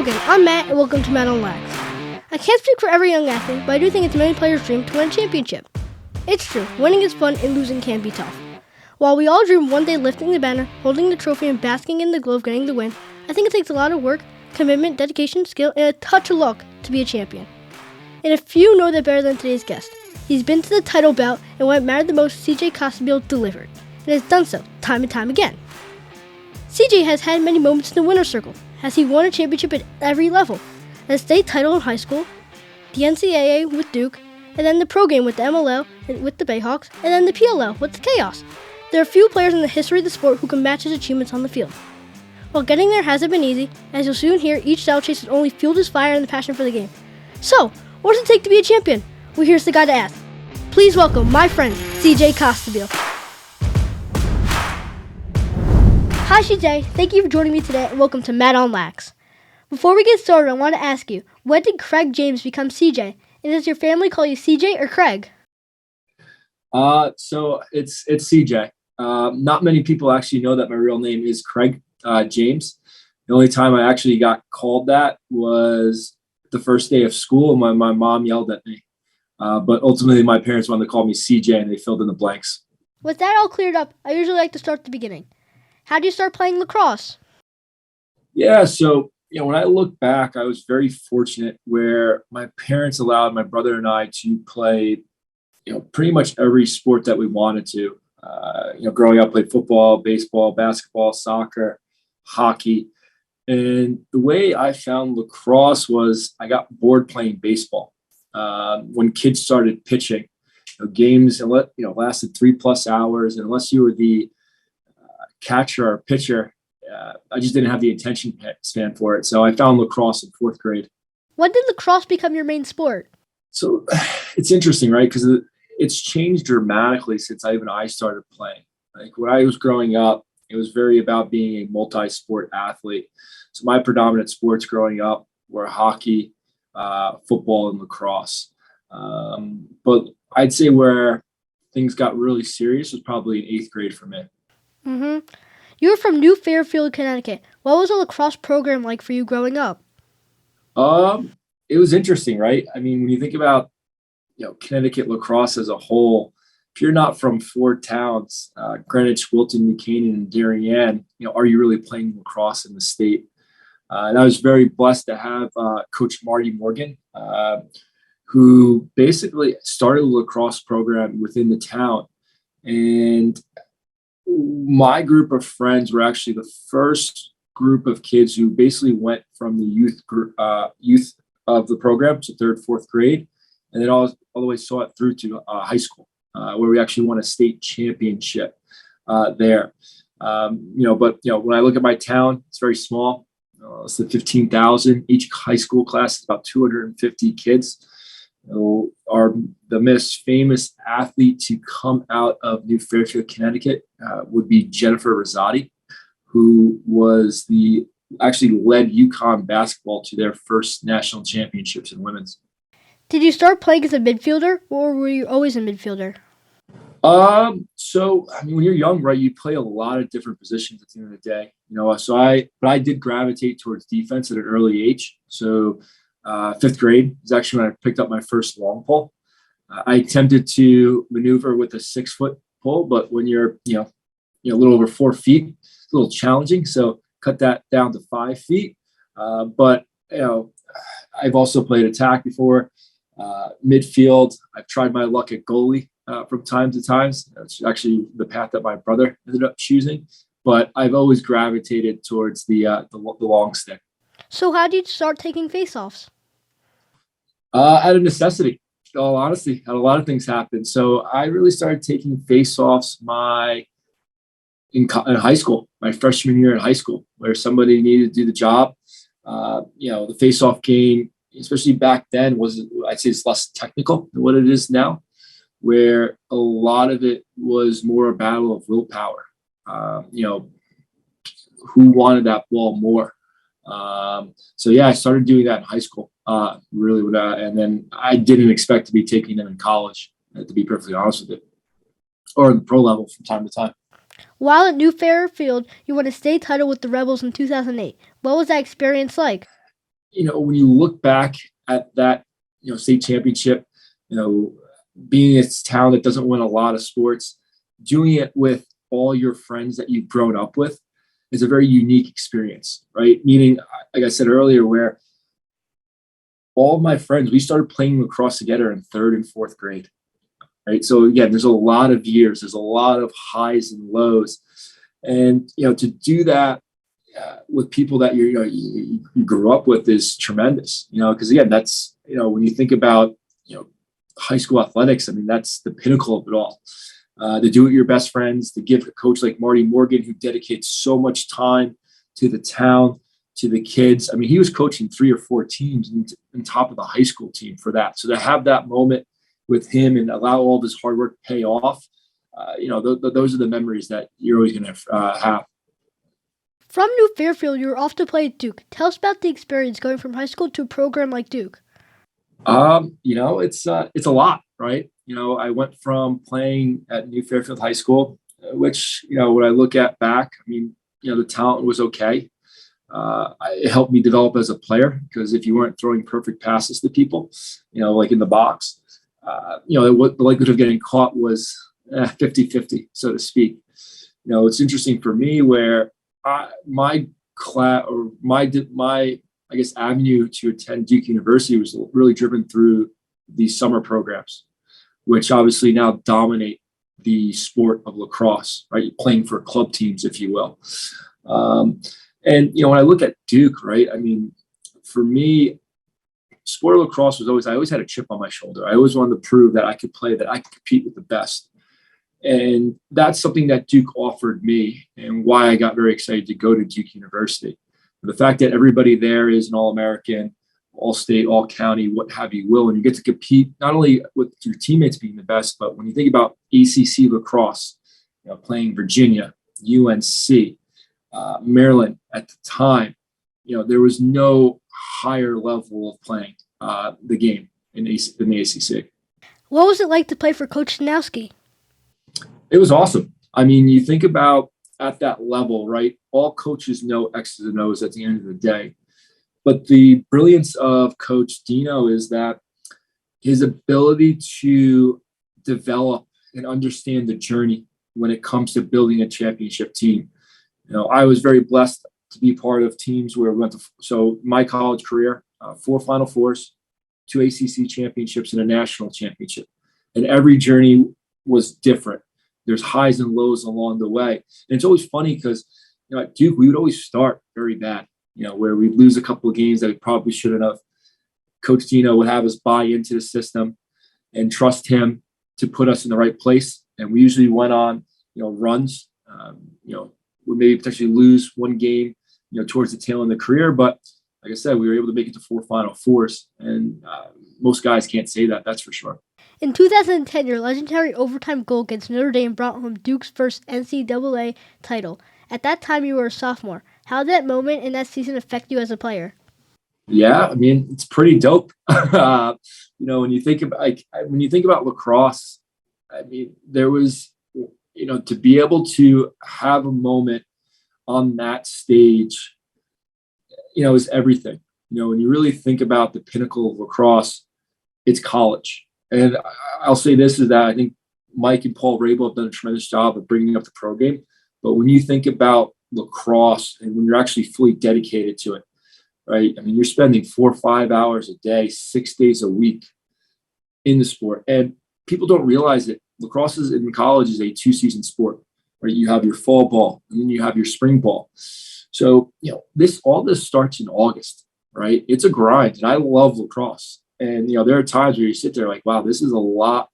Logan. I'm Matt, and welcome to Matt on LAX. I can't speak for every young athlete, but I do think it's many players' dream to win a championship. It's true, winning is fun and losing can be tough. While we all dream one day lifting the banner, holding the trophy, and basking in the glow of getting the win, I think it takes a lot of work, commitment, dedication, skill, and a touch of luck to be a champion. And a few know that better than today's guest. He's been to the title bout, and what mattered the most, CJ Costabile delivered, and has done so time and time again. CJ has had many moments in the winner's circle, as he won a championship at every level. A state title in high school, the NCAA with Duke, and then the pro game with the MLL with the Bayhawks, and then the PLL with the Chaos. There are few players in the history of the sport who can match his achievements on the field. While getting there hasn't been easy, as you'll soon hear, each style chase has only fueled his fire and the passion for the game. So, what does it take to be a champion? Well, here's the guy to ask. Please welcome my friend, CJ Costabile. Hi CJ, thank you for joining me today and welcome to Matt on LAX. Before we get started, I want to ask you, when did Craig James become CJ? And does your family call you CJ or Craig? So it's CJ. Not many people actually know that my real name is Craig James. The only time I actually got called that was the first day of school. My mom yelled at me. But ultimately, my parents wanted to call me CJ, and they filled in the blanks. With that all cleared up, I usually like to start at the beginning. How did you start playing lacrosse? Yeah, so when I look back, I was very fortunate where my parents allowed my brother and I to play, pretty much every sport that we wanted to. Growing up, played football, baseball, basketball, soccer, hockey. And the way I found lacrosse was I got bored playing baseball. When kids started pitching, games lasted 3+ hours, and unless you were the catcher or pitcher, I just didn't have the attention span for it. So I found lacrosse in 4th grade. When did lacrosse become your main sport? So it's interesting, right? Because it's changed dramatically since I started playing. Like when I was growing up, it was very about being a multi-sport athlete. So my predominant sports growing up were hockey, football, and lacrosse. But I'd say where things got really serious was probably in 8th grade for me. Mm-hmm. You were from New Fairfield, Connecticut. What was a lacrosse program like for you growing up? It was interesting, right? I mean, when you think about, Connecticut lacrosse as a whole, if you're not from 4 towns, Greenwich, Wilton, New Canaan, and Darien, are you really playing lacrosse in the state? And I was very blessed to have Coach Marty Morgan, who basically started a lacrosse program within the town. And my group of friends were actually the first group of kids who basically went from the youth of the program to 3rd, 4th grade, and then all the way saw it through to high school, where we actually won a state championship there. But when I look at my town, it's very small. It's the 15,000. Each high school class is about 250 kids. Are the most famous athlete to come out of New Fairfield, Connecticut, would be Jennifer Rosati, who actually led UConn basketball to their first national championships in women's. Did you start playing as a midfielder, or were you always a midfielder? So when you're young, right, you play a lot of different positions at the end of the day. But I did gravitate towards defense at an early age. So 5th grade is actually when I picked up my first long pole. I attempted to maneuver with a 6-foot pole, but when you're a little over 4 feet, it's a little challenging. So cut that down to 5 feet. But I've also played attack before, midfield. I've tried my luck at goalie from time to time. That's actually the path that my brother ended up choosing. But I've always gravitated towards the long stick. So how did you start taking face-offs? Out of necessity, in all honesty. A lot of things happened. So I really started taking face-offs in high school, my freshman year in high school, where somebody needed to do the job. The face-off game, especially back then, I'd say it's less technical than what it is now, where a lot of it was more a battle of willpower. Who wanted that ball more? I started doing that in high school, and then I didn't expect to be taking them in college, to be perfectly honest with you, or the pro level from time to time. While at New Fairfield, you won a state title with the Rebels in 2008. What was that experience like? when you look back at that, state championship, being a town that doesn't win a lot of sports, doing it with all your friends that you've grown up with is a very unique experience, right? Meaning, like I said earlier, where all of my friends, we started playing lacrosse together in 3rd and 4th grade, right? So again, there's a lot of years, there's a lot of highs and lows. And, to do that with people that you grew up with is tremendous, because again, that's, when you think about, high school athletics, I mean, that's the pinnacle of it all. To do it with your best friends, to give a coach like Marty Morgan, who dedicates so much time to the town, to the kids. I mean, he was coaching 3 or 4 teams on top of the high school team for that. So to have that moment with him and allow all this hard work pay off, those are the memories that you're always going to have. From New Fairfield, you were off to play at Duke. Tell us about the experience going from high school to a program like Duke. It's a lot, right? I went from playing at New Fairfield High School, which, when I look at back, I mean, the talent was okay. It helped me develop as a player, because if you weren't throwing perfect passes to people, like in the box, what the likelihood of getting caught was 50-50, so to speak. It's interesting for me where my class, or my I guess avenue to attend Duke University was really driven through these summer programs, which obviously now dominate the sport of lacrosse, right? Playing for club teams, if you will. And when I look at Duke, right, I mean, for me, sport of lacrosse was I always had a chip on my shoulder. I always wanted to prove that I could play, that I could compete with the best. And that's something that Duke offered me, and why I got very excited to go to Duke University. The fact that everybody there is an All-American, All-State, All-County, what have you will, and you get to compete not only with your teammates being the best, but when you think about ACC lacrosse, playing Virginia, UNC, Maryland at the time, there was no higher level of playing the game in the ACC. What was it like to play for Coach Stanowski? It was awesome. I mean, you think about at that level, right? All coaches know X's and O's at the end of the day. But the brilliance of Coach Dino is that his ability to develop and understand the journey when it comes to building a championship team. I was very blessed to be part of teams where we went to, so my college career, 4 Final Fours, 2 ACC championships, and a national championship. And every journey was different. There's highs and lows along the way. And it's always funny because, at Duke, we would always start very bad, where we'd lose a couple of games that we probably shouldn't have. Coach Dino would have us buy into the system and trust him to put us in the right place. And we usually went on, runs, we maybe potentially lose one game, towards the tail end of the career. But like I said, we were able to make it to 4 Final Fours. And most guys can't say that, that's for sure. In 2010, your legendary overtime goal against Notre Dame brought home Duke's first NCAA title. At that time, you were a sophomore. How did that moment in that season affect you as a player? Yeah, I mean, it's pretty dope. When you think about lacrosse, I mean, there was, to be able to have a moment on that stage, is everything. When you really think about the pinnacle of lacrosse, it's college. And I'll say this is that I think Mike and Paul Rabel have done a tremendous job of bringing up the pro game. But when you think about lacrosse and when you're actually fully dedicated to it, right? I mean, you're spending 4 or 5 hours a day, 6 days a week in the sport. And people don't realize it. Lacrosse in college is a 2-season sport, right? You have your fall ball and then you have your spring ball. So, all this starts in August, right? It's a grind. And I love lacrosse. And, there are times where you sit there like, wow, this is a lot.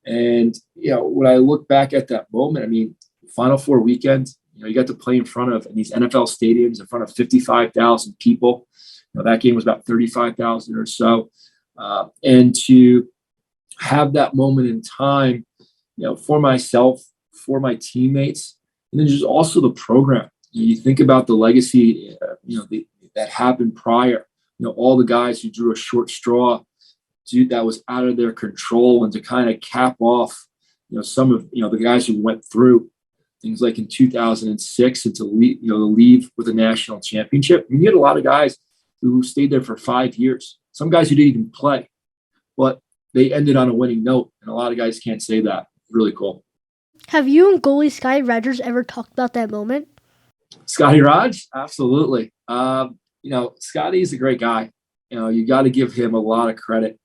And, when I look back at that moment, I mean, Final Four weekend, you got to play in front of these NFL stadiums in front of 55,000 people. That game was about 35,000 or so. And to have that moment in time, for myself, for my teammates, and then just also the program. You think about the legacy, that happened prior. All the guys who drew a short straw, that was out of their control, and to kind of cap off, some of, the guys who went through things like in 2006 and to leave with a national championship. I mean, you had a lot of guys who stayed there for 5 years. Some guys who didn't even play, but they ended on a winning note. And a lot of guys can't say that. Really cool. Have you and goalie Scotty Rogers ever talked about that moment? Scotty Raj? Absolutely. Scotty's a great guy. You got to give him a lot of credit.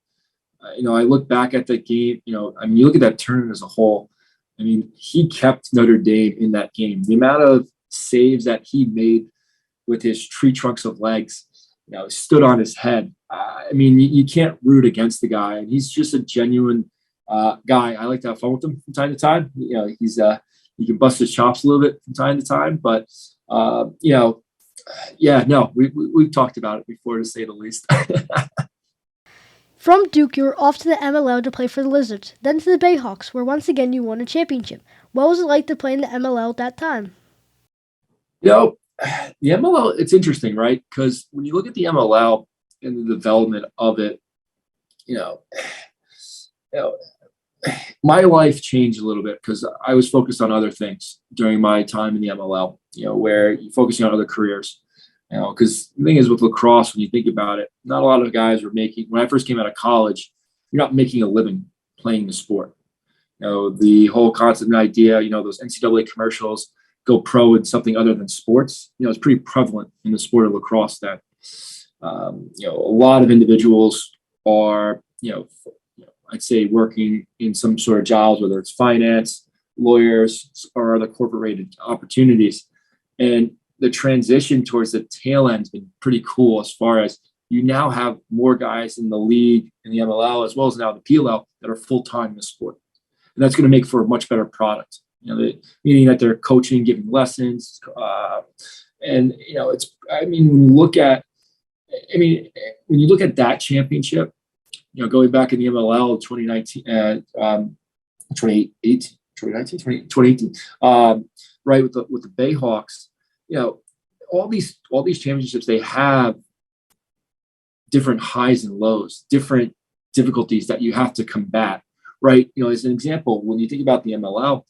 I look back at the game, you look at that tournament as a whole. I mean, he kept Notre Dame in that game. The amount of saves that he made with his tree trunks of legs, stood on his head. You can't root against the guy. And he's just a genuine guy. I like to have fun with him from time to time. He can bust his chops a little bit from time to time. But, we've talked about it before, to say the least. From Duke, you were off to the MLL to play for the Lizards, then to the Bayhawks, where once again you won a championship. What was it like to play in the MLL at that time? The MLL, it's interesting, right? Because when you look at the MLL and the development of it, my life changed a little bit because I was focused on other things during my time in the MLL, where you're focusing on other careers. Because the thing is with lacrosse, when you think about it, not a lot of guys were making, when I first came out of college, you're not making a living playing the sport. The whole concept and idea, those NCAA commercials, go pro in something other than sports, it's pretty prevalent in the sport of lacrosse that, a lot of individuals are, I'd say working in some sort of jobs, whether it's finance, lawyers, or other corporate opportunities. And the transition towards the tail end has been pretty cool as far as you now have more guys in the league, in the MLL, as well as now the PLL, that are full-time in the sport. And that's going to make for a much better product. Meaning that they're coaching, giving lessons. When you look at that championship, going back in the MLL 2018, right, with the Bayhawks, all these championships, they have different highs and lows, different difficulties that you have to combat, right? As an example, when you think about the MLL,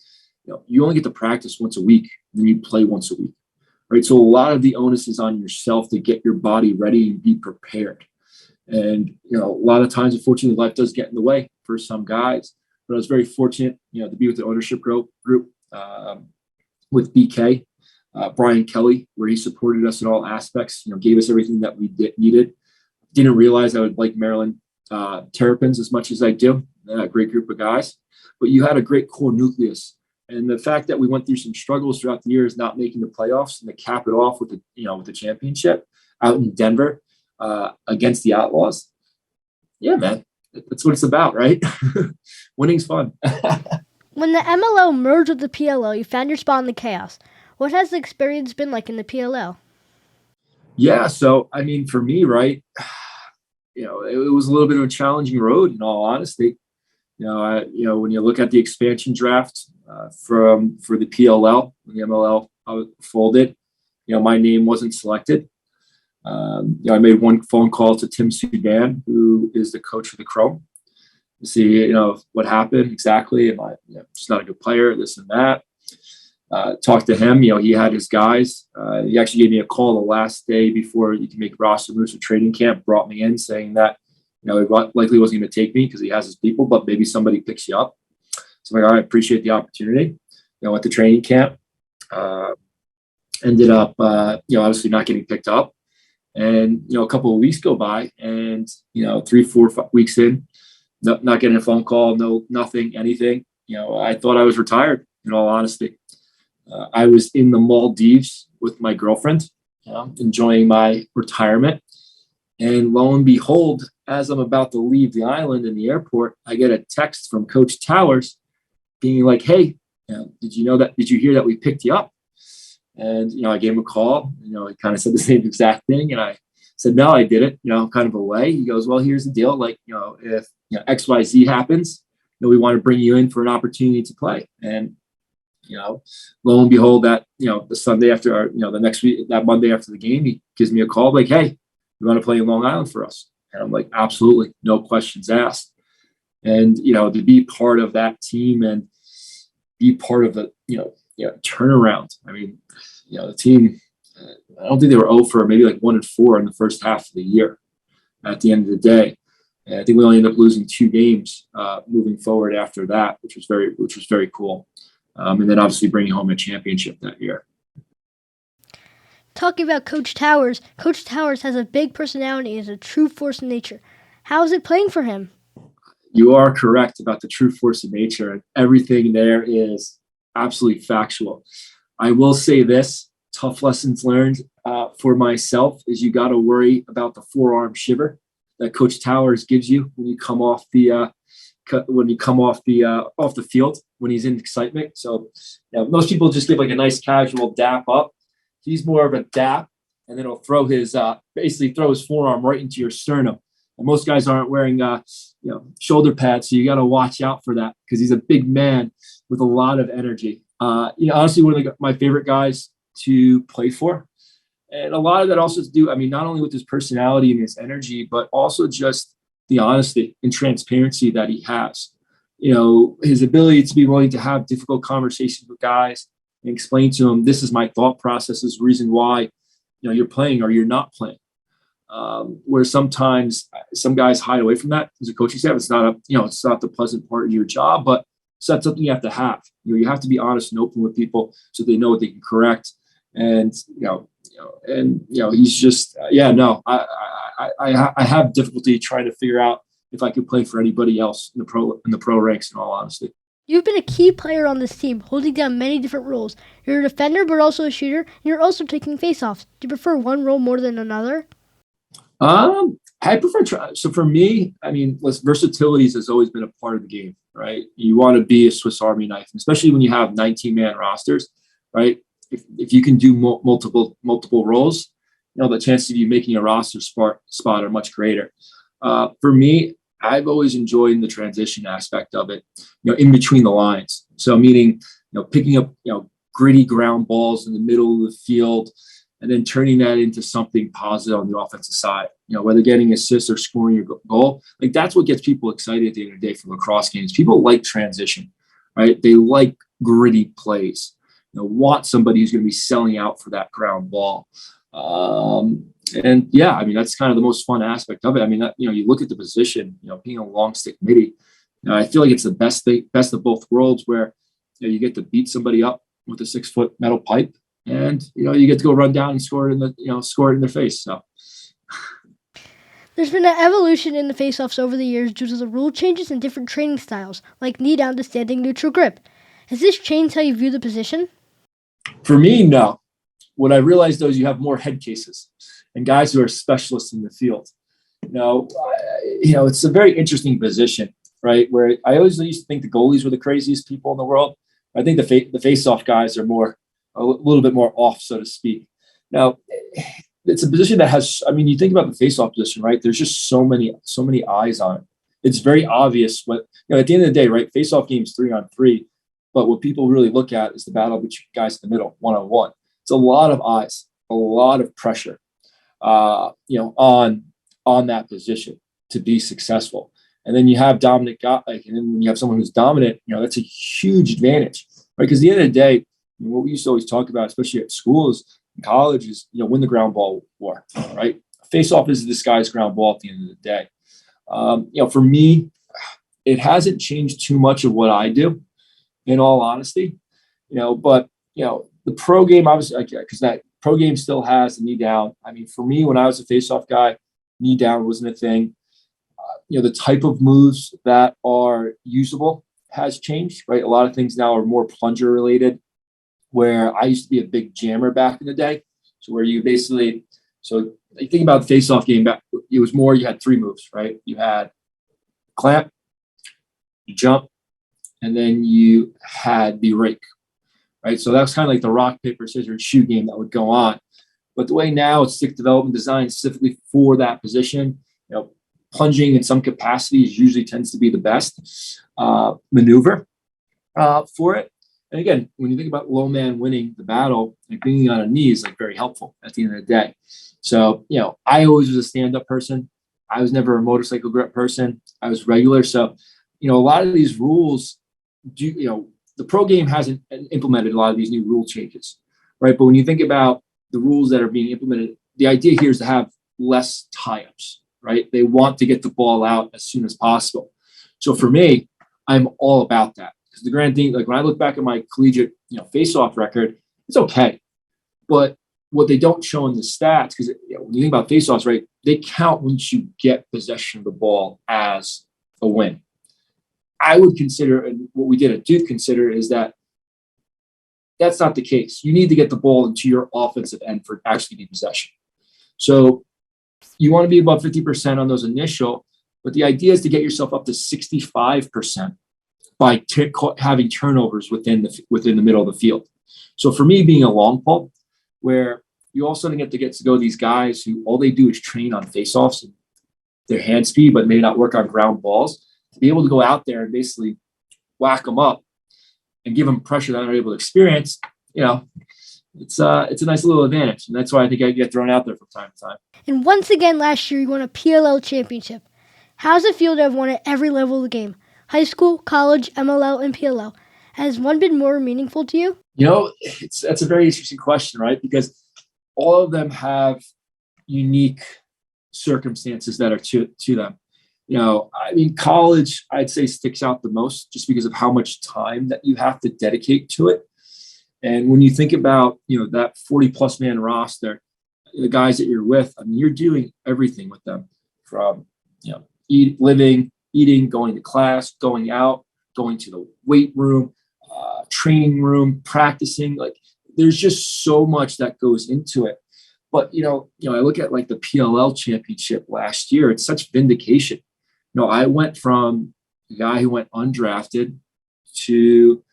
you only get to practice once a week, and then you play once a week, right? So a lot of the onus is on yourself to get your body ready and be prepared. And, a lot of times, unfortunately, life does get in the way for some guys. But I was very fortunate, to be with the ownership group with BK, Brian Kelly, where he supported us in all aspects, gave us everything that we needed. Didn't realize I would like Maryland Terrapins as much as I do. A great group of guys. But you had a great core nucleus. And the fact that we went through some struggles throughout the years, not making the playoffs, and to cap it off with the championship out in Denver against the Outlaws. Yeah, man, that's what it's about, right? Winning's fun. When the MLL merged with the PLL, you found your spot in the chaos. What has the experience been like in the PLL? Yeah, so for me, right, it was a little bit of a challenging road, in all honesty. When you look at the expansion draft for the PLL, when the MLL folded, my name wasn't selected. I made one phone call to Tim Sudan, who is the coach of the Chrome, to see, what happened exactly. Am I just not a good player, this and that. Talked to him, he had his guys. He actually gave me a call the last day before you can make roster moves for training camp, brought me in saying that, he likely wasn't going to take me because he has his people, but maybe somebody picks you up. So I'm like, I appreciate the opportunity. At the training camp, ended up, obviously not getting picked up. And, a couple of weeks go by and, 3, 4, 5 weeks in, not getting a phone call, nothing, anything. I thought I was retired, in all honesty. I was in the Maldives with my girlfriend, enjoying my retirement. And lo and behold, as I'm about to leave the island in the airport, I get a text from Coach Towers being like, hey, did you hear that we picked you up? And, I gave him a call, he kind of said the same exact thing. And I said, no, I did it, kind of away. He goes, well, here's the deal. Like, if, XYZ happens, we want to bring you in for an opportunity to play. And, lo and behold, that, the Sunday after, the next week, that Monday after the game, he gives me a call like, hey, you want to play in Long Island for us? And I'm like, absolutely, no questions asked. And, to be part of that team and be part of the, turnaround. The team, I don't think they were 0 for maybe like 1-4 in the first half of the year at the end of the day. And I think we only ended up losing 2 games moving forward after that, which was very cool. And then obviously bringing home a championship that year. Talking about Coach Towers has a big personality and is a true force of nature. How is it playing for him? You are correct about the true force of nature, and everything there is absolutely factual. I will say this, tough lessons learned for myself is you got to worry about the forearm shiver that Coach Towers gives you when you come off the off the field when he's in excitement. So most people just give like a nice casual dap up. He's more of a dap, and then he'll throw his forearm right into your sternum. And most guys aren't wearing shoulder pads, so you got to watch out for that because he's a big man with a lot of energy. Honestly, one of my favorite guys to play for. And a lot of that also to do, not only with his personality and his energy, but also just the honesty and transparency that he has. His ability to be willing to have difficult conversations with guys and explain to them, this is my thought process, this is the reason why, you're playing or you're not playing. Where sometimes some guys hide away from that as a coaching staff. It's not the pleasant part of your job, but it's not something you have to have. You have to be honest and open with people so they know what they can correct. And he's just I have difficulty trying to figure out if I could play for anybody else in the pro ranks, in all honesty. You've been a key player on this team, holding down many different roles. You're a defender, but also a shooter, and you're also taking faceoffs. Do you prefer one role more than another? I prefer so for me, versatility has always been a part of the game, right? You want to be a Swiss Army knife, especially when you have 19-man rosters, right? If you can do multiple roles, the chances of you making a roster spot are much greater. For me, I've always enjoyed the transition aspect of it, in between the lines. So meaning, picking up, gritty ground balls in the middle of the field and then turning that into something positive on the offensive side, whether getting assists or scoring your goal. Like that's what gets people excited at the end of the day for lacrosse games. People like transition, right? They like gritty plays. Want somebody who's going to be selling out for that ground ball. That's kind of the most fun aspect of it. You look at the position, being a long stick midi, I feel like it's the best of both worlds where, you get to beat somebody up with a 6-foot metal pipe and, you get to go run down and score it in their face. So. There's been an evolution in the faceoffs over the years due to the rule changes and different training styles, like knee down to standing neutral grip. Has this changed how you view the position? For me, no. What I realized, though, is you have more head cases and guys who are specialists in the field. It's a very interesting position, right? Where I always used to think the goalies were the craziest people in the world. I think the face-off guys are a little bit more off, so to speak. Now, it's a position that has, you think about the face-off position, right? There's just so many eyes on it. It's very obvious what, at the end of the day, right? Face-off games 3-on-3, but what people really look at is the battle between guys in the middle, 1-on-1. It's a lot of eyes, a lot of pressure, on that position to be successful. And then you have dominant guy, and then when you have someone who's dominant, that's a huge advantage, right? Because at the end of the day, what we used to always talk about, especially at schools and college, is win the ground ball war, right? Face-off is a disguised ground ball at the end of the day. For me, it hasn't changed too much of what I do, in all honesty, but the pro game, obviously, because that pro game still has the knee down. For me, when I was a face-off guy, knee down wasn't a thing. The type of moves that are usable has changed, right? A lot of things now are more plunger related, where I used to be a big jammer back in the day. So where you basically, you think about the face-off game back, it was more, you had 3 moves, right? You had clamp, you jump, and then you had the rake, right? So that was kind of like the rock, paper, scissors, shoe game that would go on. But the way now it's stick development designed specifically for that position, plunging in some capacities usually tends to be the best maneuver for it. And again, when you think about low man winning the battle, being on a knee is very helpful at the end of the day. So, I always was a stand-up person. I was never a motorcycle grip person. I was regular. So, a lot of these rules the pro game hasn't implemented a lot of these new rule changes, right? But when you think about the rules that are being implemented, the idea here is to have less tie-ups, right? They want to get the ball out as soon as possible. So for me, I'm all about that. Because the grand thing, like when I look back at my collegiate, face-off record, it's okay. But what they don't show in the stats, because when you think about face-offs, right, they count once you get possession of the ball as a win. I would consider, and what we did at Duke consider, is that that's not the case. You need to get the ball into your offensive end for actually be possession. So you want to be above 50% on those initial, but the idea is to get yourself up to 65% by having turnovers within the middle of the field. So for me, being a long ball, where you also get to go these guys who all they do is train on faceoffs and their hand speed, but may not work on ground balls, to be able to go out there and basically whack them up and give them pressure that they're able to experience, it's a nice little advantage. And that's why I think I get thrown out there from time to time. And once again last year, you won a PLL championship. How does it feel to have won at every level of the game? High school, college, MLL, and PLL. Has one been more meaningful to you? That's a very interesting question, right? Because all of them have unique circumstances that are to them. College, I'd say, sticks out the most just because of how much time that you have to dedicate to it. And when you think about, that 40-plus man roster, the guys that you're with, you're doing everything with them from, living, eating, going to class, going out, going to the weight room, training room, practicing. Like, there's just so much that goes into it. But, I look at like the PLL championship last year, it's such vindication. I went from a guy who went undrafted to,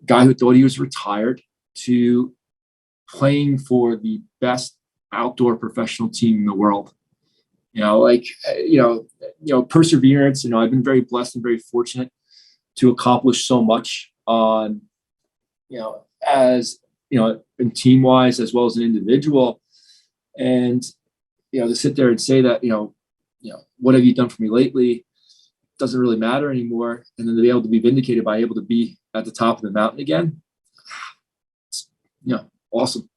guy who thought he was retired to playing for the best outdoor professional team in the world. Perseverance. I've been very blessed and very fortunate to accomplish so much on, as, in team wise, as well as an individual. And, to sit there and say that, what have you done for me lately? Doesn't really matter anymore. And then to be able to be vindicated by able to be at the top of the mountain again. It's, awesome.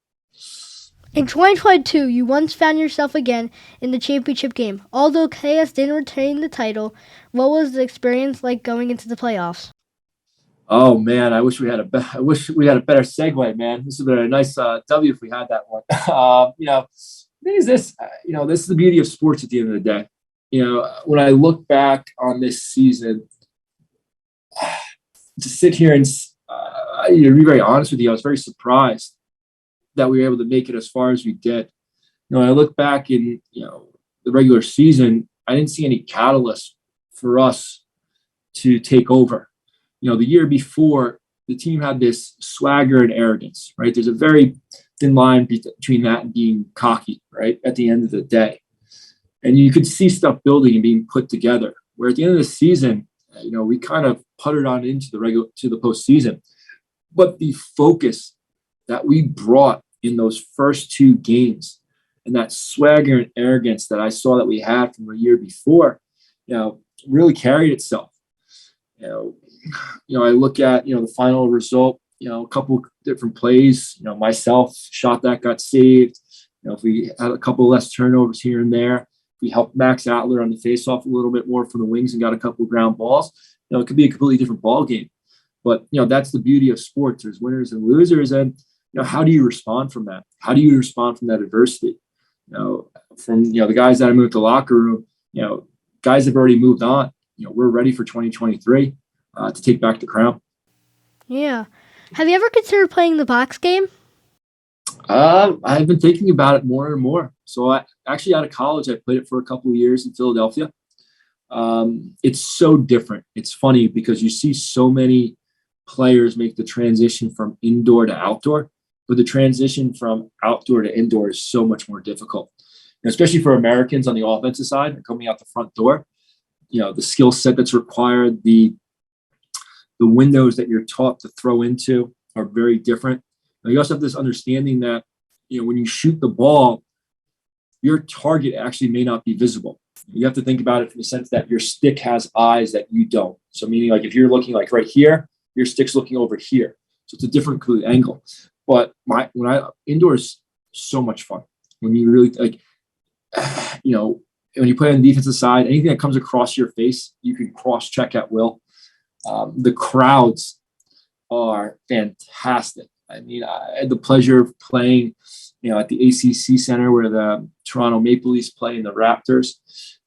In 2022, you once found yourself again in the championship game. Although KS didn't retain the title, what was the experience like going into the playoffs? Oh man, I wish we had a better segue, man. This would have been a nice W if we had that one. The thing is this, this is the beauty of sports at the end of the day. When I look back on this season, to sit here and to be very honest with you, I was very surprised that we were able to make it as far as we did. I look back in, the regular season, I didn't see any catalyst for us to take over. The year before, the team had this swagger and arrogance, right? There's a very thin line between that and being cocky, right? At the end of the day. And you could see stuff building and being put together. Where at the end of the season, we kind of puttered on into the postseason. But the focus that we brought in those first two games and that swagger and arrogance that I saw that we had from the year before, really carried itself. I look at, the final result, a couple different plays, myself, shot that got saved. If we had a couple less turnovers here and there, we helped Max Adler on the faceoff a little bit more from the wings and got a couple of ground balls, it could be a completely different ball game. But, that's the beauty of sports. There's winners and losers. And, how do you respond from that? How do you respond from that adversity? From, the guys that I moved to the locker room, guys have already moved on. We're ready for 2023 to take back the crown. Yeah. Have you ever considered playing the box game? I've been thinking about it more and more. So I actually, out of college, I played it for a couple of years in Philadelphia. It's so different. It's funny because you see so many players make the transition from indoor to outdoor, but the transition from outdoor to indoor is so much more difficult, especially for Americans on the offensive side coming out the front door. The skill set that's required, the windows that you're taught to throw into are very different. Now, you also have this understanding that, when you shoot the ball, your target actually may not be visible. You have to think about it from the sense that your stick has eyes that you don't. So meaning, like, if you're looking like right here, your stick's looking over here. So it's a different angle. But indoors, so much fun when you really like, when you play on the defensive side, anything that comes across your face, you can cross check at will. The crowds are fantastic. I mean, I had the pleasure of playing, at the ACC Center where the Toronto Maple Leafs play in the Raptors.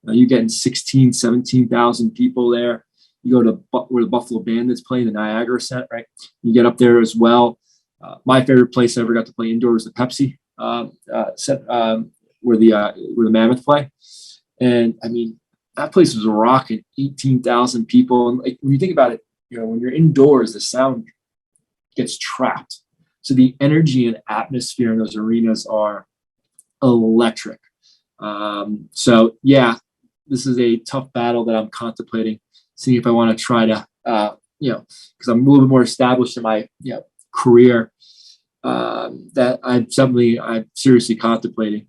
You're getting 16, 17,000 people there. You go to where the Buffalo Bandits play, the Niagara Center, right? You get up there as well. My favorite place I ever got to play indoor was the Pepsi set, where the Mammoth play. And I mean, that place was rocking, 18,000 people. And like, when you think about it, when you're indoors, the sound gets trapped. So the energy and atmosphere in those arenas are electric. So yeah, this is a tough battle that I'm contemplating, seeing if I want to try to, because I'm a little bit more established in my career, that I'm seriously contemplating.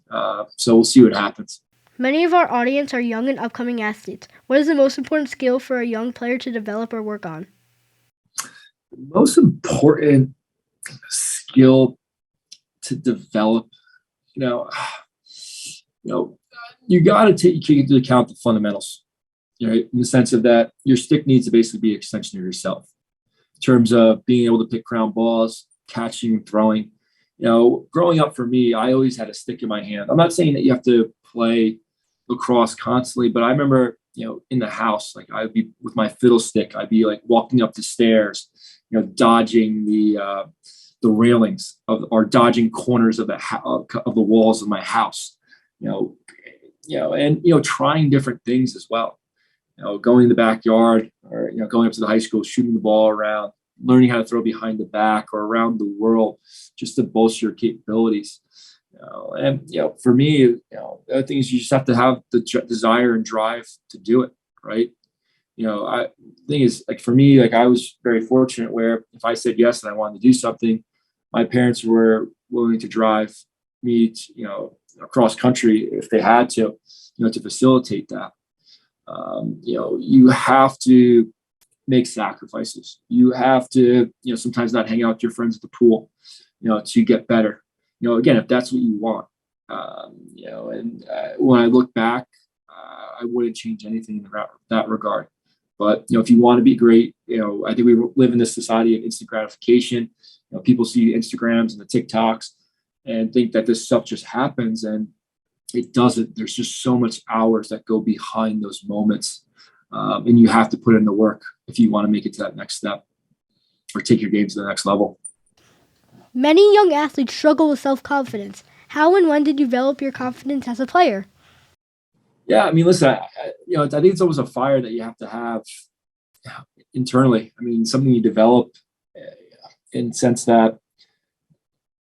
So we'll see what happens. Many of our audience are young and upcoming athletes. What is the most important skill for a young player to develop or work on? The most important skill to develop, you got to take into account the fundamentals, in the sense of that your stick needs to basically be an extension of yourself in terms of being able to pick ground balls, catching and throwing. Growing up for me, I always had a stick in my hand. I'm not saying that you have to play lacrosse constantly, but I remember, in the house, like I'd be with my fiddle stick, I'd be like walking up the stairs, dodging the railings or dodging corners of the walls of my house, and trying different things as well. Going in the backyard or going up to the high school, shooting the ball around, learning how to throw behind the back or around the world, just to bolster your capabilities. For me, the other thing is you just have to have the desire and drive to do it, right? The thing is, like for me, like I was very fortunate where if I said yes and I wanted to do something, my parents were willing to drive me, across country if they had to, to facilitate that. You have to make sacrifices. You have to, sometimes not hang out with your friends at the pool, to get better. Again, if that's what you want. When I look back, I wouldn't change anything in that regard. But, if you want to be great, I think we live in this society of instant gratification. People see Instagrams and the TikToks and think that this stuff just happens, and it doesn't. There's just so much hours that go behind those moments. And you have to put in the work if you want to make it to that next step or take your game to the next level. Many young athletes struggle with self-confidence. How and when did you develop your confidence as a player? Yeah, I mean, listen, I think it's always a fire that you have to have internally. I mean, something you develop in the sense that,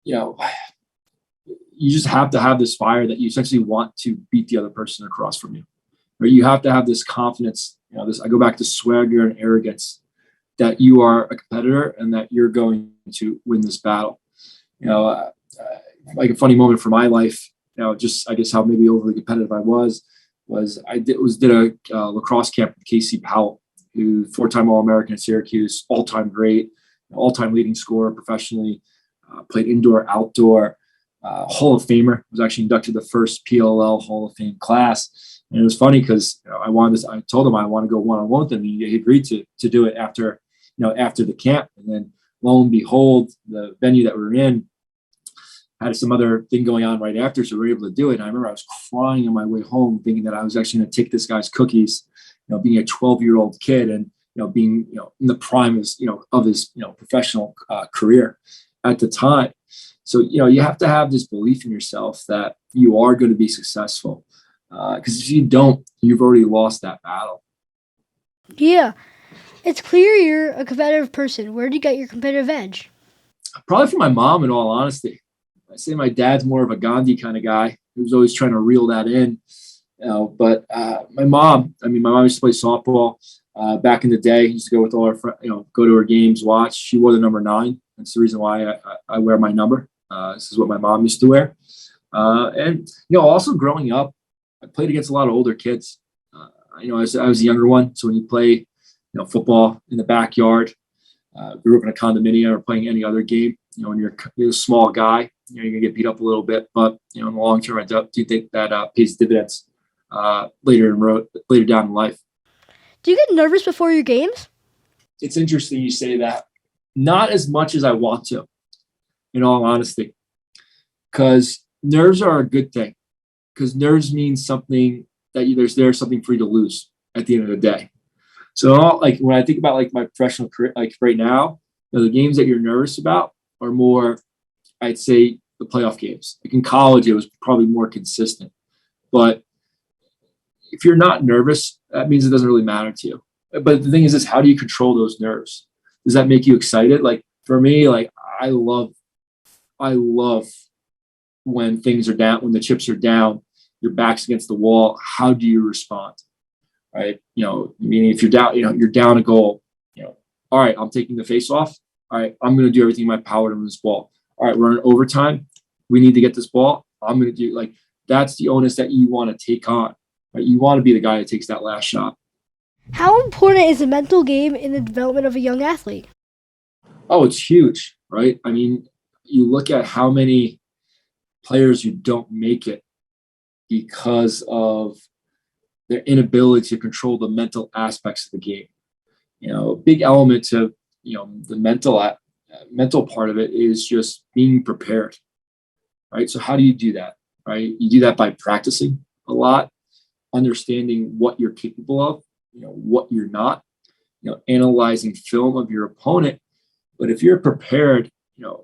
you just have to have this fire that you essentially want to beat the other person across from you. Or you have to have this confidence, I go back to swagger and arrogance, that you are a competitor and that you're going to win this battle. Like a funny moment for my life, just I guess how maybe overly competitive I was I did a lacrosse camp with Casey Powell, who 4-time All-American at Syracuse, all-time great, all-time leading scorer professionally, played indoor, outdoor, Hall of Famer, was actually inducted the first PLL Hall of Fame class. And it was funny because I told him I want to go one-on-one with him. He agreed to do it after the camp. And then lo and behold, the venue that we were in had some other thing going on right after, so we were able to do it. And I remember I was crying on my way home, thinking that I was actually going to take this guy's cookies, being a 12-year-old kid and, being, in the prime of his professional career at the time. So, you have to have this belief in yourself that you are going to be successful. Because if you don't, you've already lost that battle. Yeah. It's clear you're a competitive person. Where do you get your competitive edge? Probably from my mom, in all honesty. I say my dad's more of a Gandhi kind of guy who's always trying to reel that in. But my mom used to play softball back in the day. Used to go with all her friends, go to her games, watch. She wore the number 9. That's the reason why I wear my number. This is what my mom used to wear. And also growing up, I played against a lot of older kids. I was a younger one, so when you play, football in the backyard, grew up in a condominium or playing any other game, when you're a small guy, you're going to get beat up a little bit, but in the long term, I do think that pays dividends later down in life. Do you get nervous before your games? It's interesting you say that. Not as much as I want to, in all honesty, because nerves are a good thing. Because nerves means something that there's something for you to lose at the end of the day. So like when I think about like my professional career, like right now, the games that you're nervous about are more, I'd say, the playoff games. Like in college, it was probably more consistent. But if you're not nervous, that means it doesn't really matter to you. But the thing is how do you control those nerves? Does that make you excited? Like for me, like I love when things are down, when the chips are down, your back's against the wall. How do you respond? Right? Meaning if you're down, you're down a goal, all right, I'm taking the face off. All right, I'm going to do everything in my power to win this ball. All right, we're in overtime. We need to get this ball. I'm going to do that's the onus that you want to take on. Right? You want to be the guy that takes that last shot. How important is the mental game in the development of a young athlete? Oh, it's huge, right? I mean, you look at how many players who don't make it because of their inability to control the mental aspects of the game. A big element to the mental part of it is just being prepared, right? So how do you do that, right? You do that by practicing a lot, understanding what you're capable of, what you're not, analyzing film of your opponent. But if you're prepared,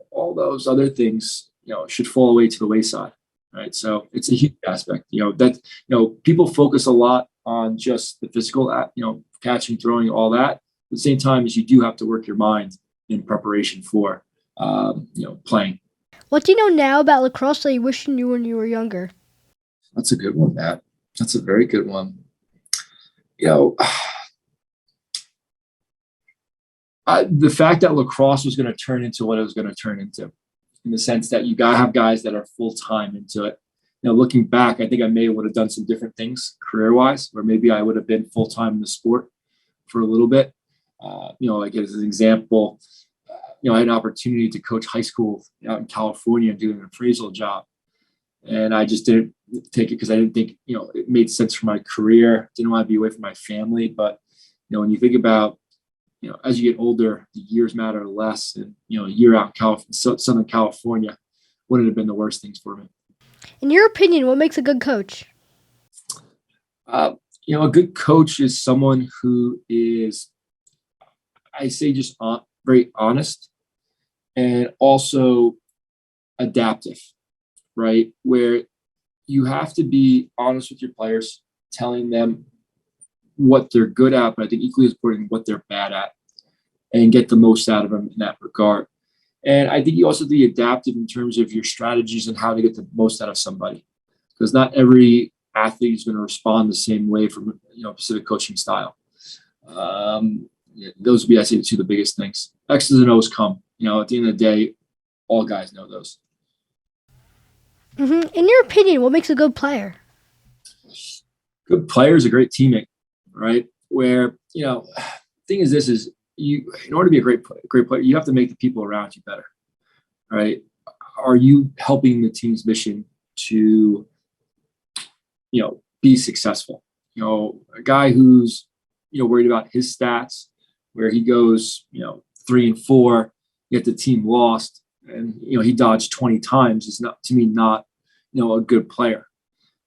all those other things, should fall away to the wayside, right? So it's a huge aspect, people focus a lot on just the physical, catching, throwing, all that. At the same time as you do have to work your mind in preparation for, playing. What do you know now about lacrosse that you wish you knew when you were younger? That's a good one, Matt. That's a very good one. The fact that lacrosse was going to turn into what it was going to turn into, in the sense that you got to have guys that are full-time into it. Looking back, I think I would have done some different things career-wise, or maybe I would have been full-time in the sport for a little bit. Like as an example, I had an opportunity to coach high school out in California doing an appraisal job. And I just didn't take it because I didn't think, it made sense for my career. Didn't want to be away from my family. But, when you think about, as you get older, the years matter less. And, a year out in Southern California wouldn't have been the worst things for me. In your opinion, what makes a good coach? A good coach is someone who is, I say, just very honest and also adaptive, right? Where you have to be honest with your players, telling them what they're good at, but I think equally as important, what they're bad at, and get the most out of them in that regard. And I think you also be adaptive in terms of your strategies and how to get the most out of somebody, because not every athlete is going to respond the same way from a specific coaching style. Those would be, I say, two of the biggest things. X's and O's come. At the end of the day, all guys know those. Mm-hmm. In your opinion, what makes a good player? Good player is a great teammate, right? Where thing is, this is you. In order to be a great player, you have to make the people around you better, right? Are you helping the team's mission to, be successful? A guy who's worried about his stats, where he goes 3-4, yet the team lost, and he dodged 20 times is not, to me, not a good player,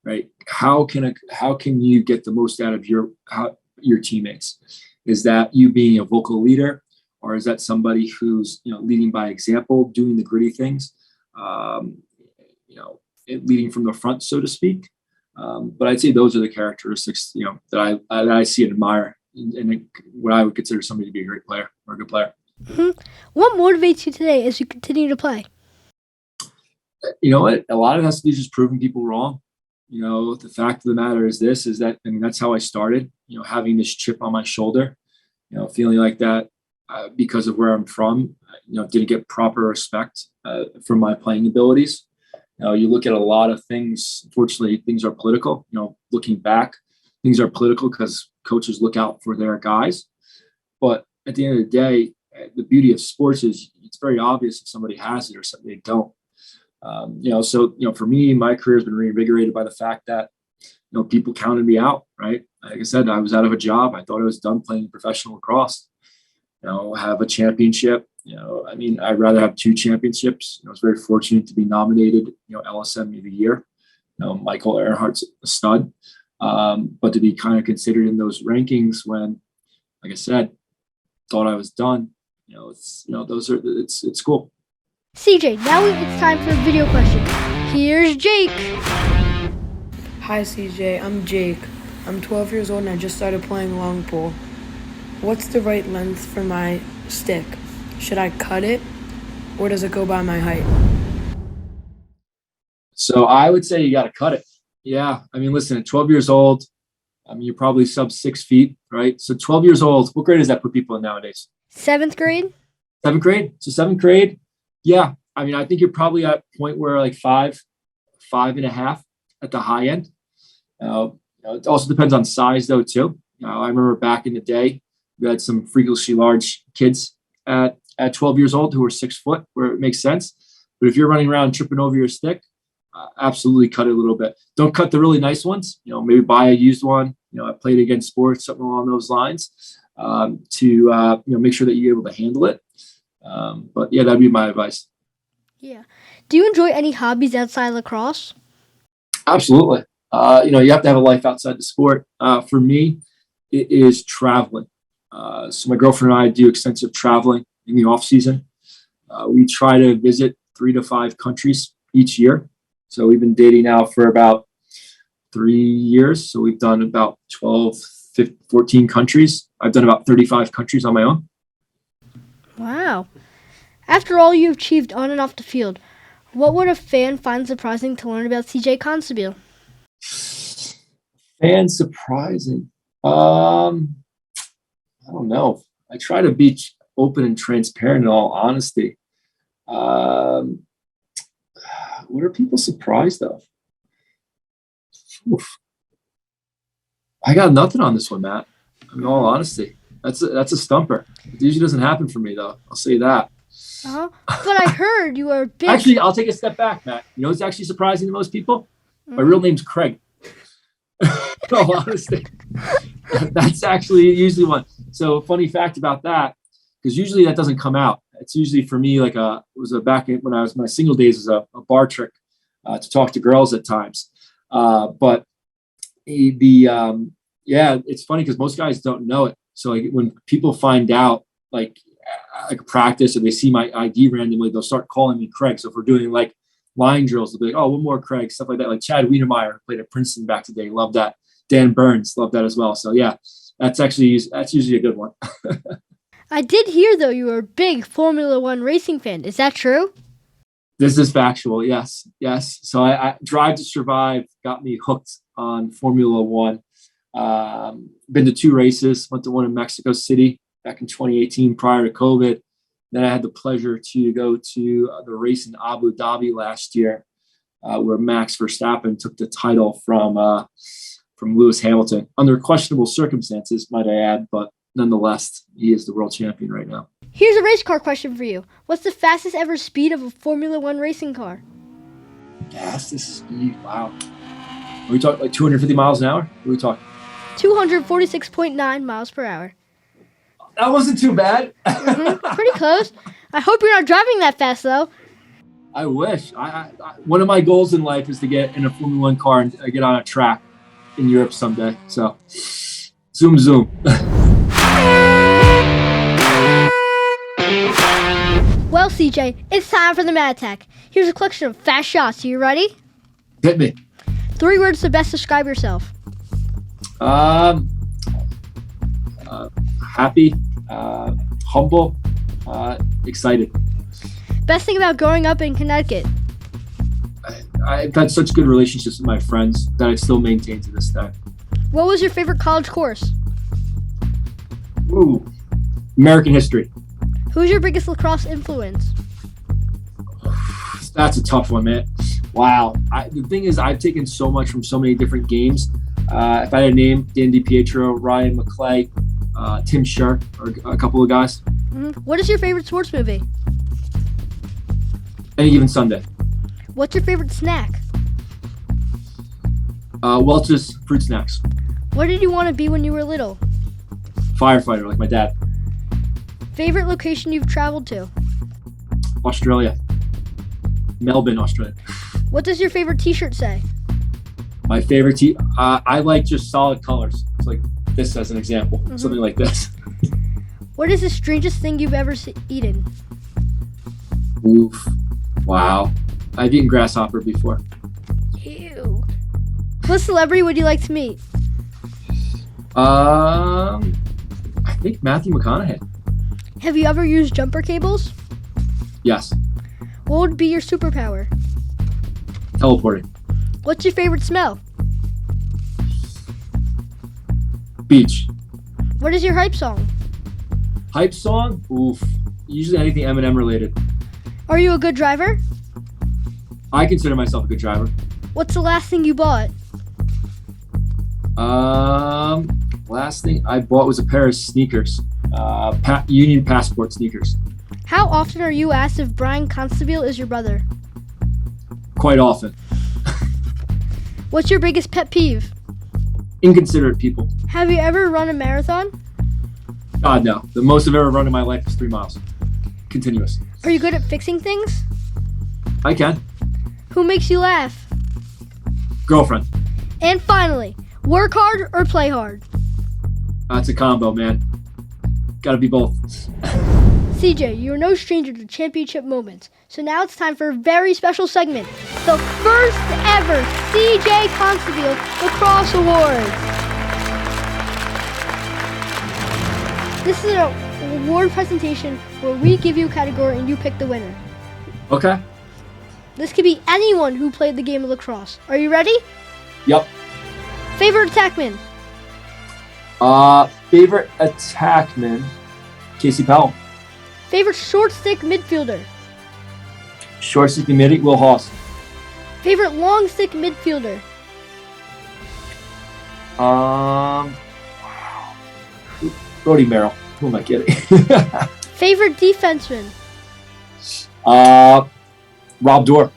right? How can you get the most out of your teammates? Is that you being a vocal leader, or is that somebody who's leading by example, doing the gritty things, leading from the front, so to speak? But I'd say those are the characteristics that I see and admire, and what I would consider somebody to be a great player or a good player. Mm-hmm. What motivates you today as you continue to play? You know what? A lot of it has to do just proving people wrong. The fact of the matter is that that's how I started. Having this chip on my shoulder, feeling like that because of where I'm from. Didn't get proper respect from my playing abilities. You look at a lot of things. Unfortunately, things are political. Looking back, things are political because coaches look out for their guys. But at the end of the day, the beauty of sports is it's very obvious if somebody has it or something they don't. For me, my career has been reinvigorated by the fact that, people counted me out, right? Like I said, I was out of a job. I thought I was done playing professional lacrosse. Have a championship. I'd rather have 2 championships. I was very fortunate to be nominated, LSM of the year. Michael Earhart's a stud. But to be kind of considered in those rankings when, like I said, thought I was done, it's cool. CJ, now it's time for a video question. Here's Jake. Hi CJ, I'm Jake. I'm 12 years old and I just started playing long pole. What's the right length for my stick? Should I cut it or does it go by my height? So I would say you got to cut it. Yeah. Listen, at 12 years old, you're probably sub 6 feet, right? So 12 years old, what grade does that put people in nowadays? 7th grade? 7th grade? So 7th grade, yeah. I think you're probably at a point where like 5.5 at the high end. It also depends on size though too. I remember back in the day, we had some freakishly large kids at 12 years old who were 6 foot, where it makes sense. But if you're running around tripping over your stick, absolutely cut it a little bit. Don't cut the really nice ones. Maybe buy a used one. I played against sports, something along those lines, to make sure that you're able to handle it. But yeah, that'd be my advice. Yeah. Do you enjoy any hobbies outside lacrosse? Absolutely. You have to have a life outside the sport. For me, it is traveling. So my girlfriend and I do extensive traveling in the off season. We try to visit 3 to 5 countries each year. So we've been dating now for about 3 years. So we've done about 12, 15, 14 countries. I've done about 35 countries on my own. Wow. After all you've achieved on and off the field, what would a fan find surprising to learn about CJ Costabile? Fan surprising? I don't know. I try to be open and transparent in all honesty. What are people surprised of? Oof. I got nothing on this one, Matt. In all honesty, that's a stumper. It usually doesn't happen for me, though. I'll say that. But I heard you were big. Actually, I'll take a step back, Matt. What's actually surprising to most people? My real name's Craig. In all honesty, that's actually usually one. So, funny fact about that, because usually that doesn't come out. It's usually for me like back when I was my single days was a bar trick to talk to girls at times. But it's funny because most guys don't know it. So like when people find out like practice or they see my ID randomly, they'll start calling me Craig. So if we're doing like line drills, they'll be like, oh, one more Craig, stuff like that. Like Chad Wienermeyer played at Princeton back today. Love that. Dan Burns, love that as well. So yeah, that's usually a good one. I did hear, though, you were a big Formula One racing fan. Is that true? This is factual. Yes. So I Drive to Survive got me hooked on Formula One. Been to 2 races, went to one in Mexico City back in 2018 prior to COVID. Then I had the pleasure to go to the race in Abu Dhabi last year, where Max Verstappen took the title from Lewis Hamilton under questionable circumstances, might I add, but nonetheless, he is the world champion right now. Here's a race car question for you. What's the fastest ever speed of a Formula One racing car? Fastest speed? Wow. Are we talking like 250 miles an hour? What are we talking? 246.9 miles per hour. That wasn't too bad. Pretty close. I hope you're not driving that fast, though. I wish. I one of my goals in life is to get in a Formula One car and get on a track in Europe someday. So, zoom. Well, CJ, it's time for the Mad Attack. Here's a collection of fast shots. Are you ready? Hit me. 3 words to best describe yourself. Happy, humble, excited. Best thing about growing up in Connecticut. I've had such good relationships with my friends that I still maintain to this day. What was your favorite college course? Ooh, American history. Who's your biggest lacrosse influence? That's a tough one, man. Wow. The thing is, I've taken so much from so many different games. If I had a name, Dan DiPietro, Ryan McClay, Tim Sherk, or a couple of guys. What is your favorite sports movie? Any Given Sunday. What's your favorite snack? Welch's Fruit Snacks. What did you want to be when you were little? Firefighter, like my dad. Favorite location you've traveled to? Australia. Melbourne, Australia. What does your favorite t-shirt say? My favorite I like just solid colors. It's like this as an example. Something like this. What is the strangest thing you've ever eaten? Oof. Wow. I've eaten grasshopper before. Ew. What celebrity would you like to meet? I think Matthew McConaughey. Have you ever used jumper cables? Yes. What would be your superpower? Teleporting. What's your favorite smell? Beach. What is your hype song? Hype song? Oof. Usually anything Eminem related. Are you a good driver? I consider myself a good driver. What's the last thing you bought? Last thing I bought was a pair of sneakers. Union Passport sneakers. How often are you asked if Brian Costabile is your brother? Quite often. What's your biggest pet peeve? Inconsiderate people. Have you ever run a marathon? God, no. The most I've ever run in my life is 3 miles. Continuous. Are you good at fixing things? I can. Who makes you laugh? Girlfriend. And finally, work hard or play hard? It's a combo, man. Gotta be both. CJ, you're no stranger to championship moments. So now it's time for a very special segment. The first ever CJ Costabile Lacrosse Awards. This is an award presentation where we give you a category and you pick the winner. Okay. This could be anyone who played the game of lacrosse. Are you ready? Yep. Favorite attackman? Favorite attackman? Casey Powell. Favorite short stick midfielder? Short stick midi, Will Haas. Favorite long stick midfielder? Brody Merrill. Who am I kidding? Favorite defenseman? Rob Dorr.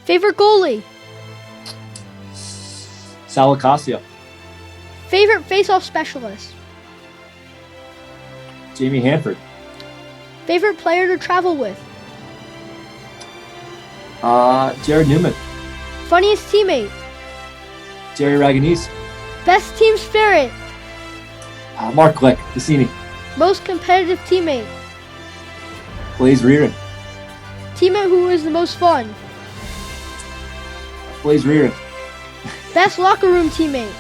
Favorite goalie? Sal Acasio. Favorite face-off specialist? Jamie Hanford. Favorite player to travel with? Jared Newman. Funniest teammate? Jerry Raganese. Best team spirit? Mark Glick. Cassini. Most competitive teammate? Blaze Reardon. Teammate who is the most fun? Blaze Reardon. Best locker room teammate?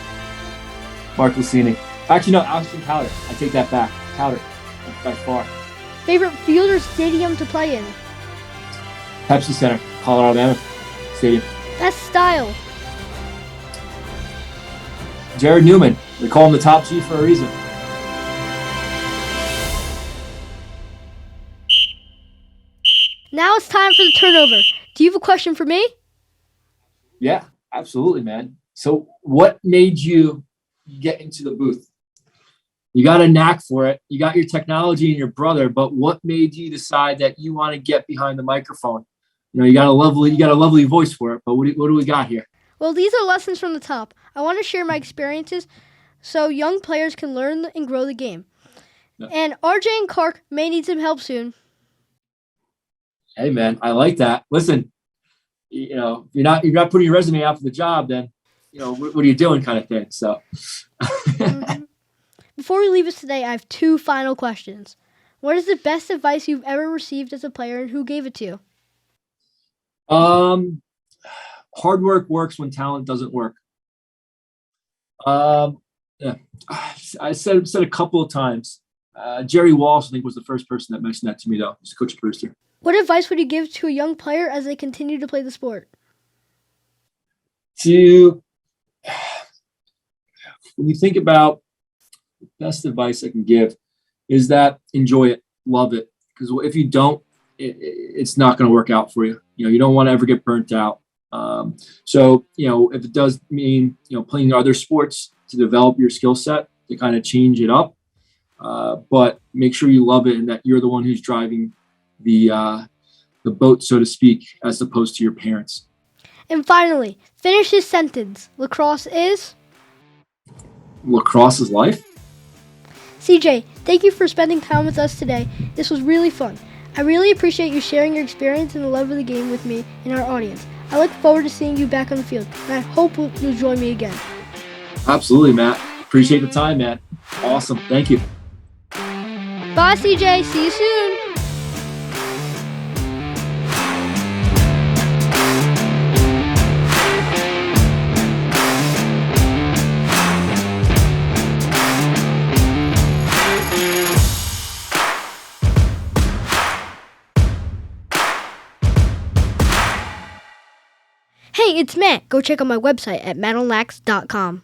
Mark Lucini. Actually, no, Austin Cowder. I take that back. Cowder. By far. Favorite field or stadium to play in? Pepsi Center. Colorado Mammoth Stadium. Best style? Jared Newman. They call him the top G for a reason. Now it's time for the turnover. Do you have a question for me? Yeah, absolutely, man. So what made you get into the booth? You got a knack for it. You got your technology and your brother, but what made you decide that you want to get behind the microphone? You know, you got a lovely voice for it, but what do we got here? Well, these are lessons from the top. I want to share my experiences so young players can learn and grow the game. Yeah. And RJ and Clark may need some help soon. Hey, man, I like that. Listen, you know, you're not putting your resume out for the job, then, you know, what are you doing kind of thing. So. Before we leave us today, I have 2 final questions. What is the best advice you've ever received as a player and who gave it to you? Hard work works when talent doesn't work. Yeah, I said a couple of times. Jerry Walsh, I think, was the first person that mentioned that to me, though. He's Coach Brewster. What advice would you give to a young player as they continue to play the sport? When you think about the best advice I can give is that enjoy it, love it. Because if you don't, it's not going to work out for you. You know, you don't want to ever get burnt out. So, you know, if it does mean, you know, playing other sports to develop your skill set, to kind of change it up, but make sure you love it and that you're the one who's driving the boat, so to speak, as opposed to your parents. And finally, finish this sentence. Lacrosse is? Lacrosse is life. CJ, thank you for spending time with us today. This was really fun. I really appreciate you sharing your experience and the love of the game with me and our audience. I look forward to seeing you back on the field, and I hope you'll join me again. Absolutely, Matt. Appreciate the time, Matt. Awesome. Thank you. Bye, CJ. See you soon. Hey, it's Matt. Go check out my website at mattonlax.com.